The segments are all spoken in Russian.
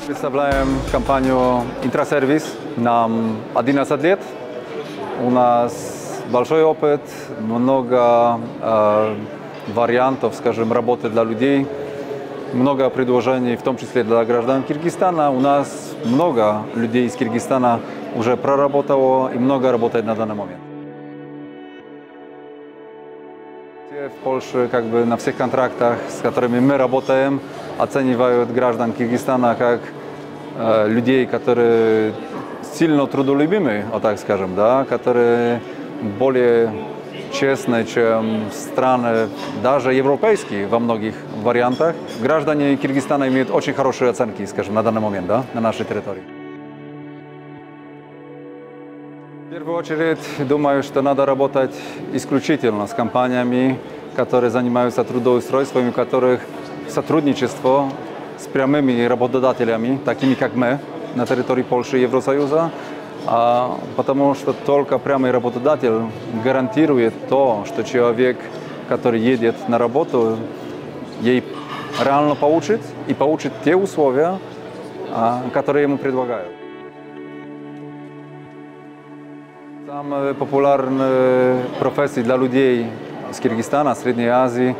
Представляем компанию Intraservice. Нам 11 лет. У нас большой опыт, много вариантов, скажем, работы для людей, много предложений, в том числе для граждан Киргизстана. У нас много людей из Киргизстана уже проработало и много работает на данный момент. В Польше на всех контрактах, с которыми мы работаем, оценивают граждан Киргизстана как людей, которые сильно трудолюбимые, вот так скажем, да, которые более честные, чем страны, даже европейские во многих вариантах. Граждане Киргизстана имеют очень хорошие оценки, скажем, на данный момент, да, на нашей территории. В первую очередь, думаю, что надо работать исключительно с компаниями, которые занимаются трудоустройством, у которых сотрудничество с прямыми работодателями, такими как мы, на территории Польши и Евросоюза, потому что только прямой работодатель гарантирует то, что человек, который едет на работу, ей реально получит и получит те условия, которые ему предлагают. Самые популярные профессии для людей с Киргизстана, Средней Азии,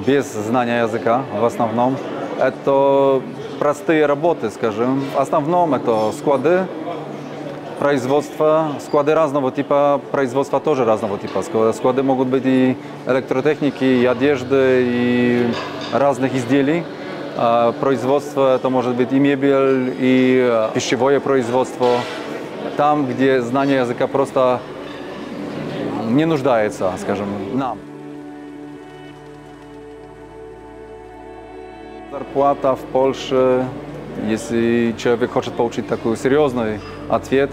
без знания языка в основном, это простые работы, скажем. В основном это склады, производства, склады разного типа, производства тоже разного типа. Склады могут быть и электротехники, и одежды, и разных изделий. Производство это может быть и мебель, и пищевое производство. Там, где знание языка просто не нуждается, скажем, нам. Зарплата в Польше, если человек хочет получить такой серьезный ответ,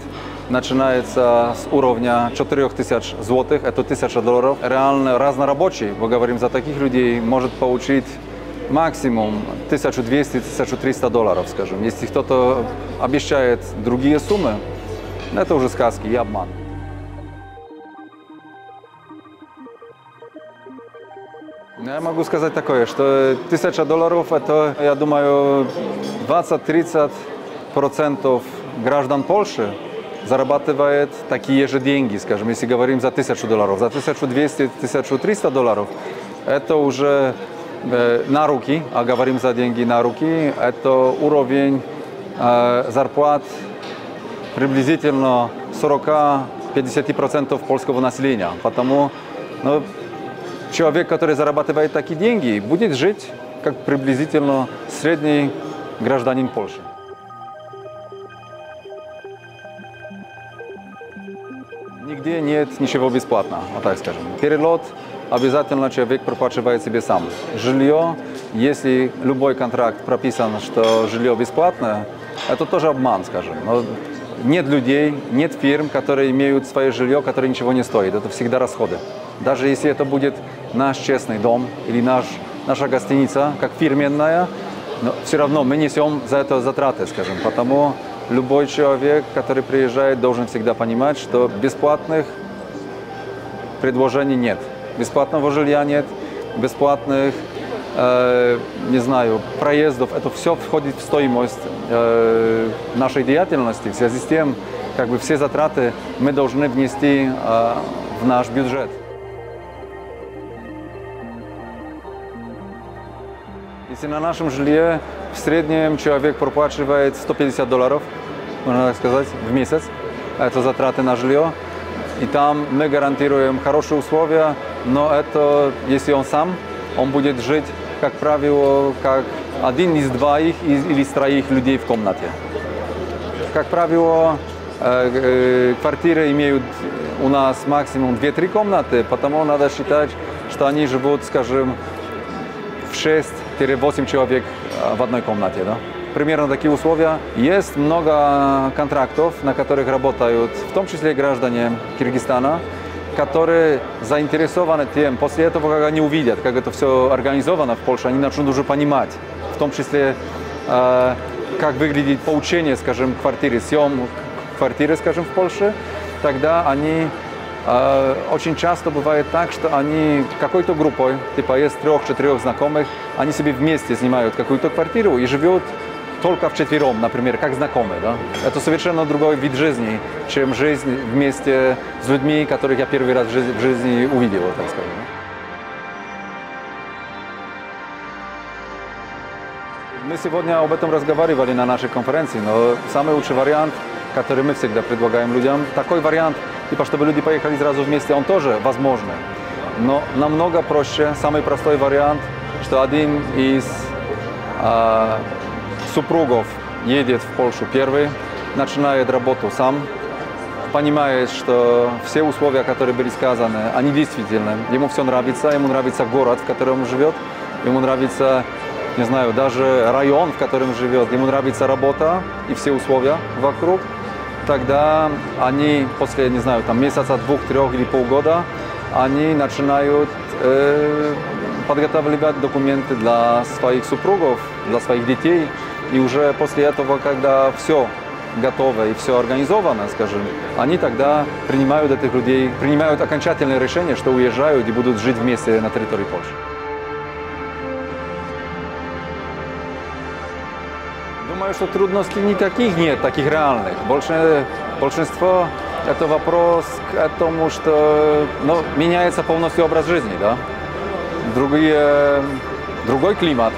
начинается с уровня 4000 злотых, это $1000. Реально разнорабочий, мы говорим за таких людей, может получить максимум $1200–1300, скажем. Если кто-то обещает другие суммы, это уже сказки и обман. Я могу сказать такое, что $1000 это, я думаю, 20–30% граждан Польши зарабатывает такие же деньги, скажем, если говорим за $1000. За $1200–1300 это уже на руки, а говорим за деньги на руки, это уровень зарплат приблизительно 40–50% польского населения. Потому человек, который зарабатывает такие деньги, будет жить как приблизительно средний гражданин Польши. Нигде нет ничего бесплатно, вот так скажем. Перелет обязательно человек проплачивает себе сам. Жилье, если любой контракт прописан, что жилье бесплатное, это тоже обман, скажем. Но нет людей, нет фирм, которые имеют свое жилье, которое ничего не стоит. Это всегда расходы. Даже если это будет наш честный дом или наша гостиница, как фирменная, но все равно мы несем за это затраты, скажем. Потому любой человек, который приезжает, должен всегда понимать, что бесплатных предложений нет. Бесплатного жилья нет, бесплатных, не знаю, проездов. Это все входит в стоимость нашей деятельности. В связи с тем, все затраты мы должны внести в наш бюджет. Если на нашем жилье в среднем человек проплачивает $150, можно так сказать, в месяц, это затраты на жилье, и там мы гарантируем хорошие условия, но это, если он сам, он будет жить, как правило, как один из двоих или из троих людей в комнате. Как правило, квартиры имеют у нас максимум 2–3 комнаты, потому надо считать, что они живут, скажем, в 6–8 человек в одной комнате. Да? Примерно такие условия. Есть много контрактов, на которых работают, в том числе граждане Киргизстана. которые заинтересованы тем, после этого, как они увидят, как это все организовано в Польше, они начнут уже понимать, в том числе, как выглядит получение, скажем, квартиры, съем квартиры, скажем, в Польше, тогда они очень часто бывает так, что они какой-то группой, типа есть 3-4 знакомых, они себе вместе снимают какую-то квартиру и живут только вчетвером, например, как знакомые. Да? Это совершенно другой вид жизни, чем жизнь вместе с людьми, которых я первый раз в жизни увидел, так скажем. Мы сегодня об этом разговаривали на нашей конференции, но самый лучший вариант, который мы всегда предлагаем людям, такой вариант, типа, чтобы люди поехали сразу вместе, он тоже возможный. Но намного проще, самый простой вариант, что один из супругов едет в Польшу первый, начинает работу сам, понимает, что все условия, которые были сказаны, они действительно, ему все нравится, ему нравится город, в котором он живет, ему нравится, не знаю, даже район, в котором живет, ему нравится работа и все условия вокруг, тогда они после, не знаю, там месяца, 2-3 или полгода, они начинают подготавливать документы для своих супругов, для своих детей. И уже после этого, когда все готово и все организовано, скажем, они тогда принимают этих людей, принимают окончательное решение, что уезжают и будут жить вместе на территории Польши. Думаю, что трудностей никаких нет, таких реальных. Большинство – это вопрос к этому, что меняется полностью образ жизни. Да? Другой климат,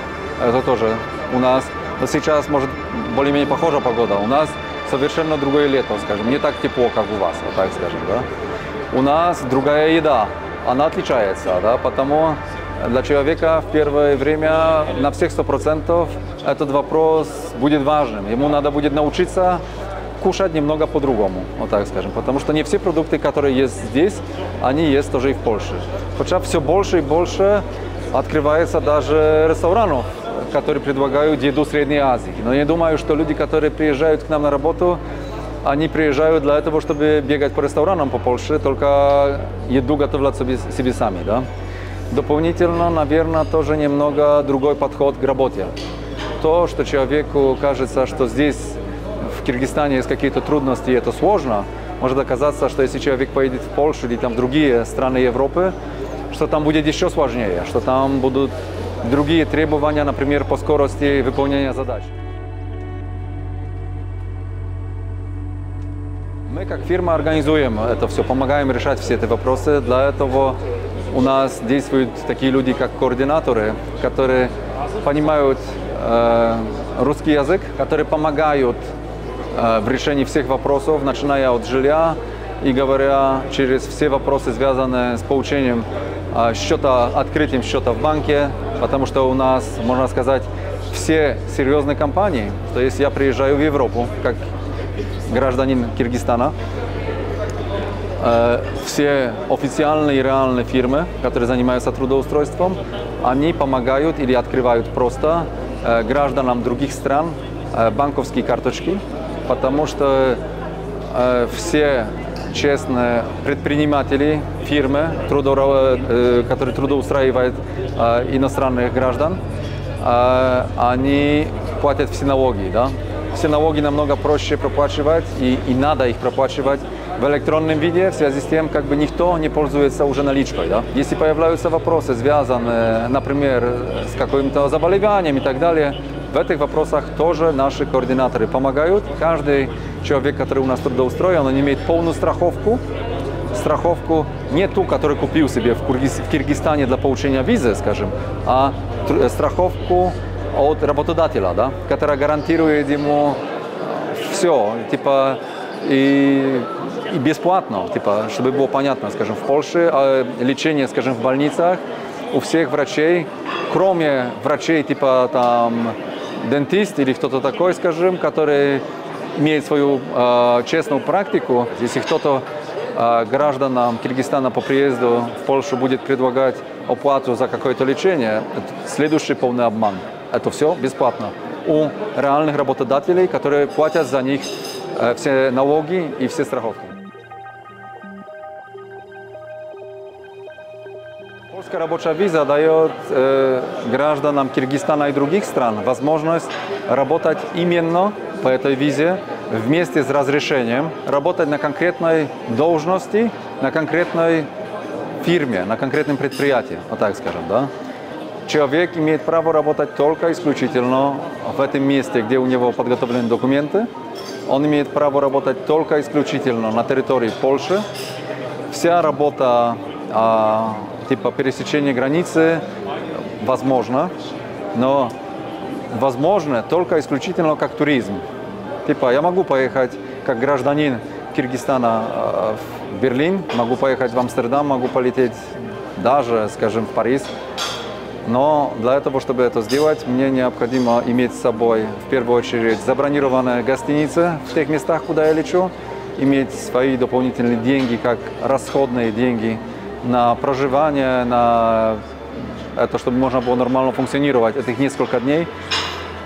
это тоже у нас. Но сейчас, может, более-менее похожая погода. У нас совершенно другое лето, скажем, не так тепло, как у вас, вот так скажем. Да? У нас другая еда, она отличается, да? Потому для человека в первое время на всех 100% этот вопрос будет важным. Ему надо будет научиться кушать немного по-другому, вот так скажем. Потому что не все продукты, которые есть здесь, они есть тоже и в Польше. Хотя все больше и больше открывается даже ресторанов, которые предлагают еду Средней Азии. Но я думаю, что люди, которые приезжают к нам на работу, они приезжают для этого, чтобы бегать по ресторанам по Польше, только еду готовят себе сами. Да? Дополнительно, наверное, тоже немного другой подход к работе. То, что человеку кажется, что здесь, в Киргизстане, есть какие-то трудности, и это сложно, может оказаться, что если человек поедет в Польшу или там в другие страны Европы, что там будет еще сложнее, что там будут другие требования, например, по скорости выполнения задач. Мы как фирма организуем это все, помогаем решать все эти вопросы. Для этого у нас действуют такие люди, как координаторы, которые понимают русский язык, которые помогают в решении всех вопросов, начиная от жилья и говоря через все вопросы, связанные с получением счета, открытием счета в банке, потому что у нас, можно сказать, все серьезные компании, то есть я приезжаю в Европу как гражданин Киргизстана, все официальные и реальные фирмы, которые занимаются трудоустройством, они помогают или открывают просто гражданам других стран банковские карточки, потому что все честные предприниматели, фирмы, которые трудоустраивают иностранных граждан, они платят все налоги. Да? Все налоги намного проще проплачивать, и надо их проплачивать в электронном виде, в связи с тем, как бы никто не пользуется уже наличкой. Да? Если появляются вопросы, связанные, например, с каким-то заболеванием и так далее, в этих вопросах тоже наши координаторы помогают. Каждый человек, который у нас трудоустроен, он имеет полную страховку. Страховку не ту, которую купил себе в Киргизстане для получения визы, скажем, а страховку от работодателя, да, которая гарантирует ему все, типа, и бесплатно, типа, чтобы было понятно, скажем, в Польше лечение, скажем, в больницах у всех врачей, кроме врачей, типа, там, дентист или кто-то такой, скажем, который имеет свою честную практику. Если кто-то гражданам Киргизстана по приезду в Польшу будет предлагать оплату за какое-то лечение, это следующий полный обман. Это все бесплатно у реальных работодателей, которые платят за них все налоги и все страховки. Польская рабочая виза дает гражданам Киргизстана и других стран возможность работать именно по этой визе вместе с разрешением, работать на конкретной должности, на конкретной фирме, на конкретном предприятии, вот так скажем, да. Человек имеет право работать только исключительно в этом месте, где у него подготовлены документы. Он имеет право работать только исключительно на территории Польши. Вся работа типа пересечения границы возможно, но возможно только исключительно как туризм. Типа я могу поехать как гражданин Киргизстана в Берлин, могу поехать в Амстердам, могу полететь даже, скажем, в Париж. Но для этого, чтобы это сделать, мне необходимо иметь с собой, в первую очередь, забронированные гостиницы в тех местах, куда я лечу, иметь свои дополнительные деньги, как расходные деньги на проживание, на это, чтобы можно было нормально функционировать этих несколько дней.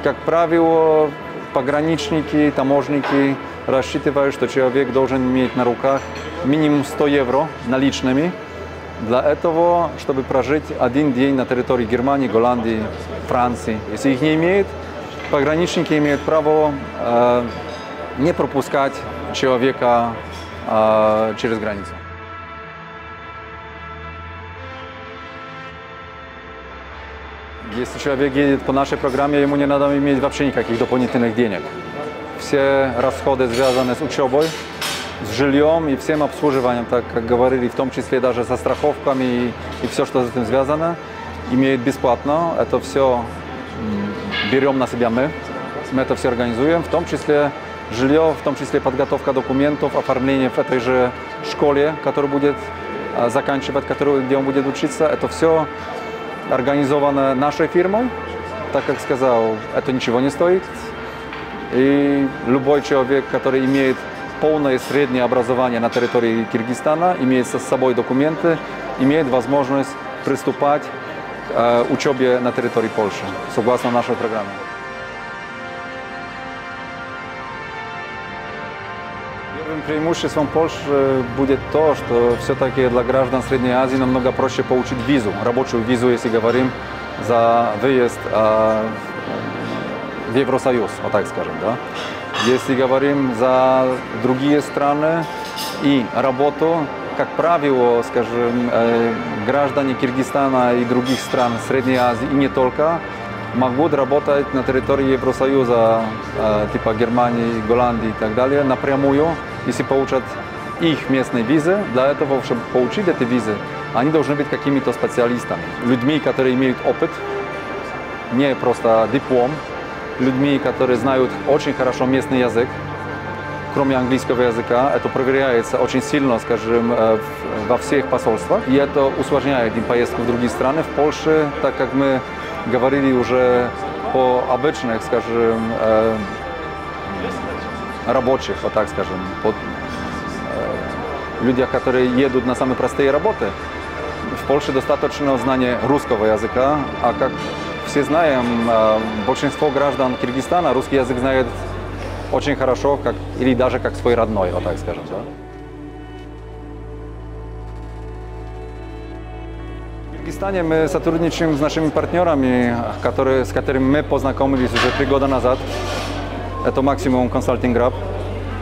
Как правило, пограничники, таможенники рассчитывают, что человек должен иметь на руках минимум 100 евро наличными. Для этого, чтобы прожить один день на территории Германии, Голландии, Франции. Если их не имеет, пограничники имеют право не пропускать человека через границу. Если человек едет по нашей программе, ему не надо иметь вообще никаких дополнительных денег. Все расходы, связанные с учебой, с жильем и всем обслуживанием, так как говорили, в том числе даже со страховками и все, что с этим связано, имеют бесплатно. Это все берем на себя мы это все организуем, в том числе жилье, в том числе подготовка документов, оформление в этой же школе, которую будет заканчивать, где он будет учиться. Это все организовано нашей фирмой. Так как сказал, это ничего не стоит. И любой человек, который имеет полное среднее образование на территории Киргизстана, имеет с собой документы, имеет возможность приступать к учебе на территории Польши, согласно нашей программе. Первым преимуществом Польши будет то, что все-таки для граждан Средней Азии намного проще получить визу, рабочую визу, если говорим, за выезд в Евросоюз, вот так скажем, да. Если говорим за другие страны и работу, как правило, скажем, граждане Киргизстана и других стран Средней Азии, и не только, могут работать на территории Евросоюза, типа Германии, Голландии и так далее, напрямую, если получат их местные визы. Для этого, чтобы получить эти визы, они должны быть какими-то специалистами, людьми, которые имеют опыт, не просто диплом, людьми, которые знают очень хорошо местный язык, кроме английского языка. Это проверяется очень сильно, скажем, во всех посольствах. И это усложняет им поездку в другие страны. В Польше, так как мы говорили уже по обычных, скажем, рабочих, вот так скажем, людях, которые едут на самые простые работы, в Польше достаточно знания русского языка, а как все знаем, большинство граждан Киргизстана русский язык знает очень хорошо, или даже как свой родной, вот так скажем. Да? В Киргизстане мы сотрудничаем с нашими партнерами, с которыми мы познакомились уже 3 года назад. Это Maximum Consulting Group.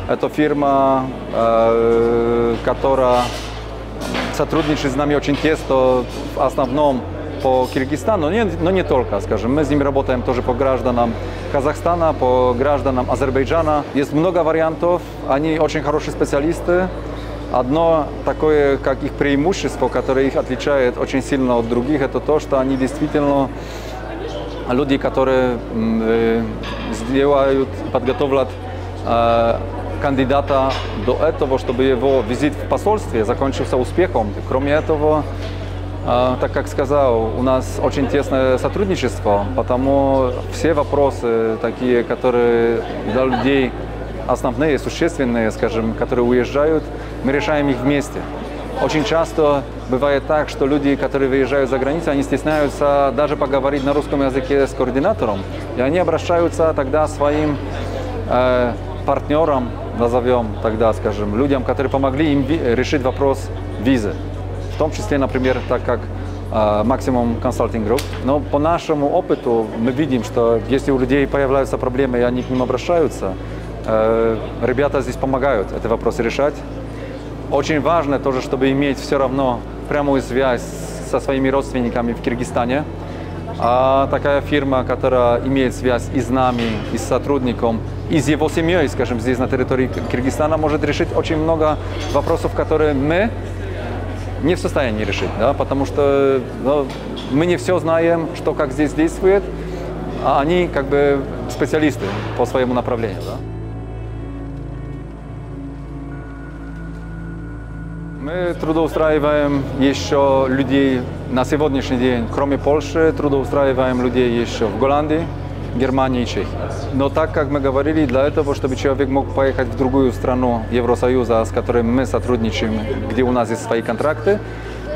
Это фирма, которая сотрудничает с нами очень тесно, в основном по Киргизстану, но не только, скажем. Мы с ними работаем тоже по гражданам Казахстана, по гражданам Азербайджана. Есть много вариантов, они очень хорошие специалисты. Одно такое, как их преимущество, которое их отличает очень сильно от других, это то, что они действительно люди, которые подготовят кандидата до этого, чтобы его визит в посольстве закончился успехом. Кроме этого, так как сказал, у нас очень тесное сотрудничество, потому все вопросы такие, которые для людей основные, существенные, скажем, которые уезжают, мы решаем их вместе. Очень часто бывает так, что люди, которые выезжают за границу, они стесняются даже поговорить на русском языке с координатором, и они обращаются тогда своим партнерам, назовем тогда, скажем, людям, которые помогли им решить вопрос визы. В том числе, например, так как Maximum Consulting Group. Но по нашему опыту мы видим, что если у людей появляются проблемы и они к ним обращаются, ребята здесь помогают эти вопросы решать. Очень важно тоже, чтобы иметь все равно прямую связь со своими родственниками в Киргизстане. А такая фирма, которая имеет связь и с нами, и с сотрудником, и с его семьей, скажем, здесь на территории Киргизстана, может решить очень много вопросов, которые мы не в состоянии решить, да, потому что мы не все знаем, что как здесь действует, а они как бы специалисты по своему направлению. Да. Мы трудоустраиваем еще людей на сегодняшний день, кроме Польши, трудоустраиваем людей еще в Голландии, Германии и Чехии. Но так, как мы говорили, для этого, чтобы человек мог поехать в другую страну Евросоюза, с которой мы сотрудничаем, где у нас есть свои контракты,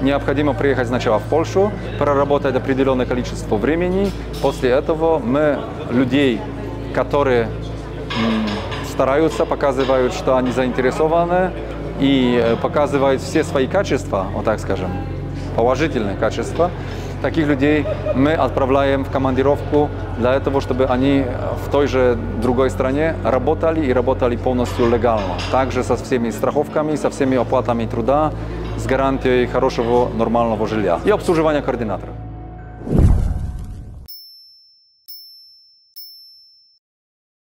необходимо приехать сначала в Польшу, проработать определенное количество времени. После этого мы людей, которые стараются, показывают, что они заинтересованы, и показывают все свои качества, вот так скажем, положительные качества, таких людей мы отправляем в командировку для того, чтобы они в той же другой стране работали и работали полностью легально. Также со всеми страховками, со всеми оплатами труда, с гарантией хорошего нормального жилья и обслуживания координатора.